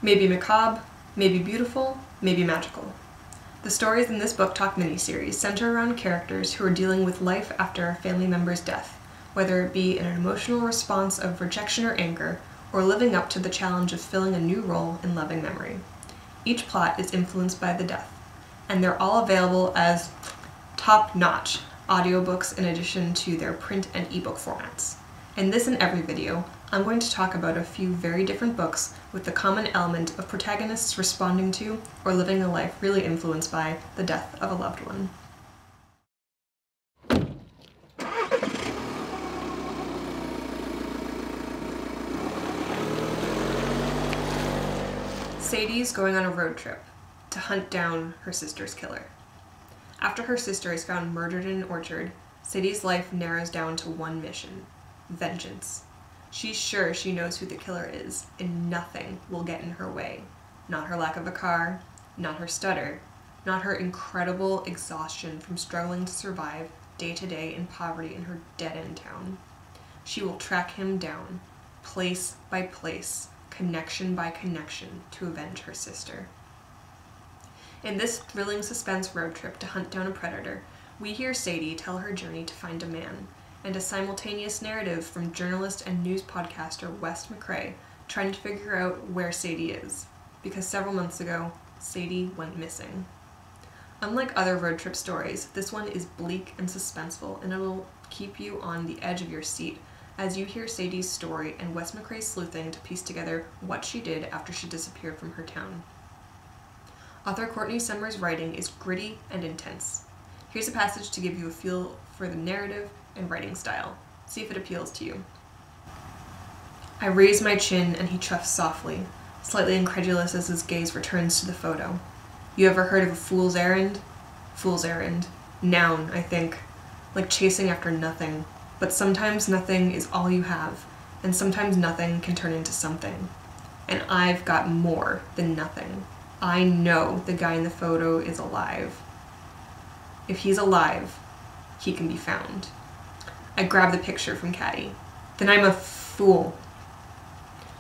Maybe macabre, maybe beautiful, maybe magical. The stories in this BookTalk miniseries center around characters who are dealing with life after a family member's death, whether it be in an emotional response of rejection or anger, or living up to the challenge of filling a new role in loving memory. Each plot is influenced by the death, and they're all available as top-notch audiobooks in addition to their print and ebook formats. In this and every video, I'm going to talk about a few very different books with the common element of protagonists responding to or living a life really influenced by the death of a loved one. Sadie's going on a road trip to hunt down her sister's killer. After her sister is found murdered in an orchard, Sadie's life narrows down to one mission: vengeance. She's sure she knows who the killer is, and nothing will get in her way. Not her lack of a car, not her stutter, not her incredible exhaustion from struggling to survive day to day in poverty in her dead-end town. She will track him down, place by place, connection by connection, to avenge her sister. In this thrilling suspense road trip to hunt down a predator, we hear Sadie tell her journey to find a man, and a simultaneous narrative from journalist and news podcaster Wes McCrae trying to figure out where Sadie is, because several months ago, Sadie went missing. Unlike other road trip stories, this one is bleak and suspenseful, and it'll keep you on the edge of your seat as you hear Sadie's story and Wes McCrae's sleuthing to piece together what she did after she disappeared from her town. Author Courtney Summers' writing is gritty and intense. Here's a passage to give you a feel for the narrative and writing style. See if it appeals to you. I raise my chin and he chuffs softly, slightly incredulous as his gaze returns to the photo. You ever heard of a fool's errand? Fool's errand. Noun, I think. Like chasing after nothing. But sometimes nothing is all you have, and sometimes nothing can turn into something. And I've got more than nothing. I know the guy in the photo is alive. If he's alive, he can be found. I grab the picture from Caddy. Then I'm a fool.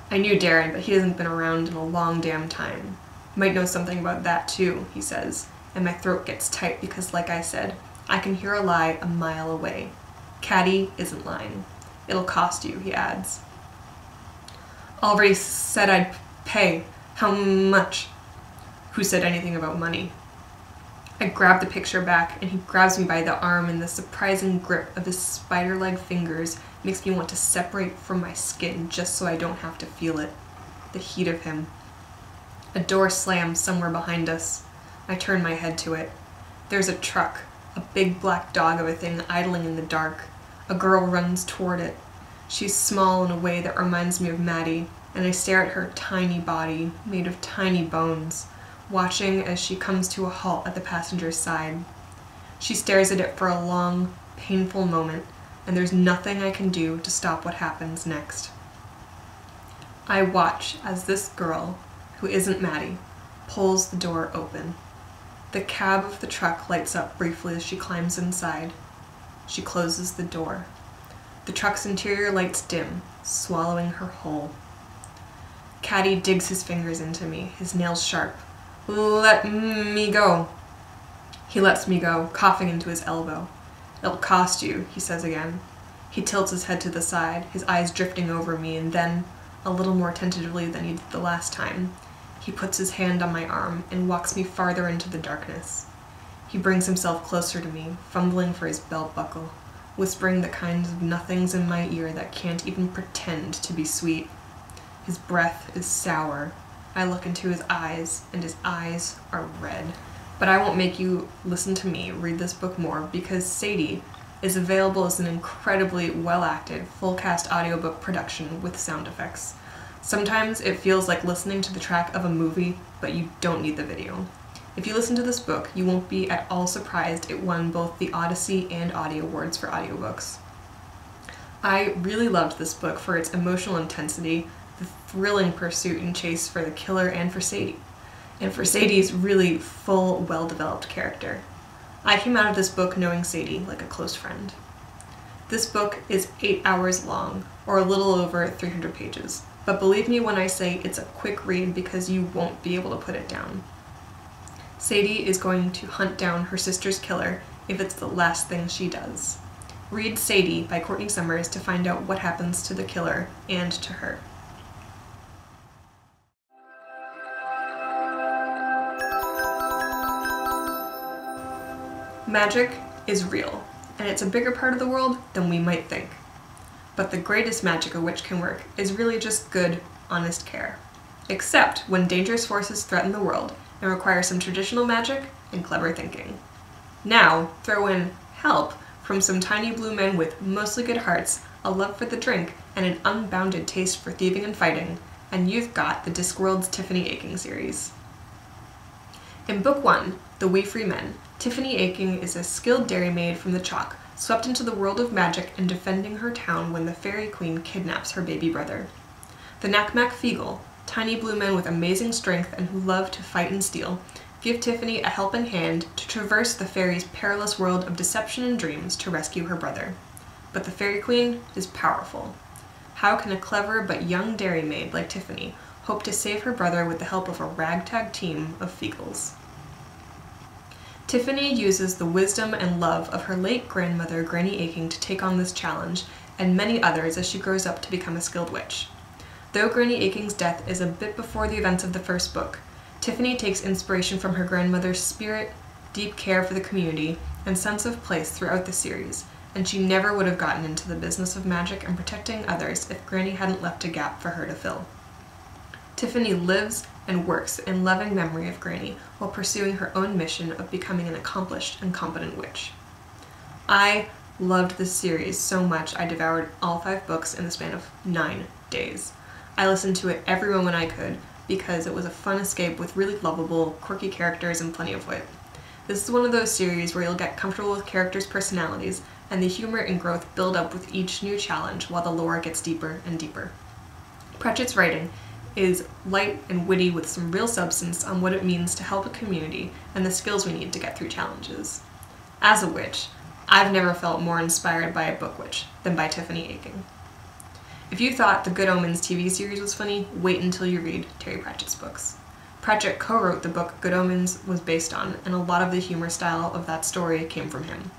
I knew Darren, but he hasn't been around in a long damn time. Might know something about that too, he says, and my throat gets tight because, like I said, I can hear a lie a mile away. Caddy isn't lying. It'll cost you, he adds. Already said I'd pay. How much? Who said anything about money? I grab the picture back, and he grabs me by the arm, and the surprising grip of his spider-like fingers makes me want to separate from my skin just so I don't have to feel it. The heat of him. A door slams somewhere behind us. I turn my head to it. There's a truck, a big black dog of a thing idling in the dark. A girl runs toward it. She's small in a way that reminds me of Maddie, and I stare at her tiny body, made of tiny bones, watching as she comes to a halt at the passenger's side. She stares at it for a long, painful moment, and there's nothing I can do to stop what happens next. I watch as this girl, who isn't Maddie, pulls the door open. The cab of the truck lights up briefly as she climbs inside. She closes the door. The truck's interior lights dim, swallowing her whole. Caddy digs his fingers into me, his nails sharp. Let me go. He lets me go, coughing into his elbow. It'll cost you, he says again. He tilts his head to the side, his eyes drifting over me, and then, a little more tentatively than he did the last time, he puts his hand on my arm and walks me farther into the darkness. He brings himself closer to me, fumbling for his belt buckle, whispering the kinds of nothings in my ear that can't even pretend to be sweet. His breath is sour. I look into his eyes, and his eyes are red. But I won't make you listen to me read this book more, because Sadie is available as an incredibly well-acted, full-cast audiobook production with sound effects. Sometimes it feels like listening to the track of a movie, but you don't need the video. If you listen to this book, you won't be at all surprised it won both the Odyssey and Audie Awards for audiobooks. I really loved this book for its emotional intensity, the thrilling pursuit and chase for the killer and for Sadie's really full, well-developed character. I came out of this book knowing Sadie like a close friend. This book is 8 hours long, or a little over 300 pages. but believe me when I say it's a quick read because you won't be able to put it down. Sadie is going to hunt down her sister's killer if it's the last thing she does. Read Sadie by Courtney Summers to find out what happens to the killer and to her. Magic is real, and it's a bigger part of the world than we might think. But the greatest magic a witch can work is really just good, honest care. Except when dangerous forces threaten the world and require some traditional magic and clever thinking. Now, throw in help from some tiny blue men with mostly good hearts, a love for the drink, and an unbounded taste for thieving and fighting, and you've got the Discworld's Tiffany Aching series. In Book 1, The Wee Free Men, Tiffany Aching is a skilled dairymaid from the Chalk, swept into the world of magic and defending her town when the Fairy Queen kidnaps her baby brother. The Nakmak Feegle, tiny blue men with amazing strength and who love to fight and steal, give Tiffany a helping hand to traverse the fairy's perilous world of deception and dreams to rescue her brother. But the Fairy Queen is powerful. How can a clever but young dairymaid like Tiffany hope to save her brother with the help of a ragtag team of Feegles? Tiffany uses the wisdom and love of her late grandmother, Granny Aching, to take on this challenge, and many others as she grows up to become a skilled witch. Though Granny Aching's death is a bit before the events of the first book, Tiffany takes inspiration from her grandmother's spirit, deep care for the community, and sense of place throughout the series, and she never would have gotten into the business of magic and protecting others if Granny hadn't left a gap for her to fill. Tiffany lives and works in loving memory of Granny while pursuing her own mission of becoming an accomplished and competent witch. I loved this series so much I devoured all 5 books in the span of 9 days. I listened to it every moment I could because it was a fun escape with really lovable, quirky characters and plenty of wit. This is one of those series where you'll get comfortable with characters' personalities and the humor and growth build up with each new challenge while the lore gets deeper and deeper. Pratchett's writing is light and witty with some real substance on what it means to help a community and the skills we need to get through challenges. As a witch, I've never felt more inspired by a book witch than by Tiffany Aching. If you thought the Good Omens TV series was funny, wait until you read Terry Pratchett's books. Pratchett co-wrote the book Good Omens was based on, and a lot of the humor style of that story came from him.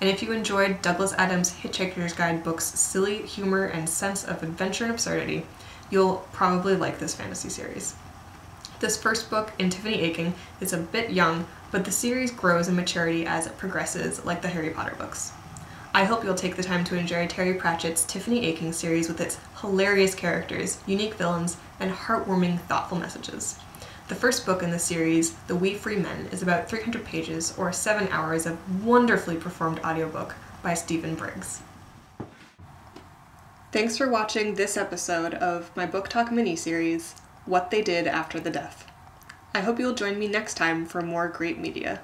And if you enjoyed Douglas Adams' Hitchhiker's Guide book's silly humor and sense of adventure and absurdity, you'll probably like this fantasy series. This first book in Tiffany Aching is a bit young, but the series grows in maturity as it progresses, like the Harry Potter books. I hope you'll take the time to enjoy Terry Pratchett's Tiffany Aching series with its hilarious characters, unique villains, and heartwarming, thoughtful messages. The first book in the series, The Wee Free Men, is about 300 pages or 7 hours of wonderfully performed audiobook by Stephen Briggs. Thanks for watching this episode of my BookTalk mini-series, What They Did After the Death. I hope you'll join me next time for more great media.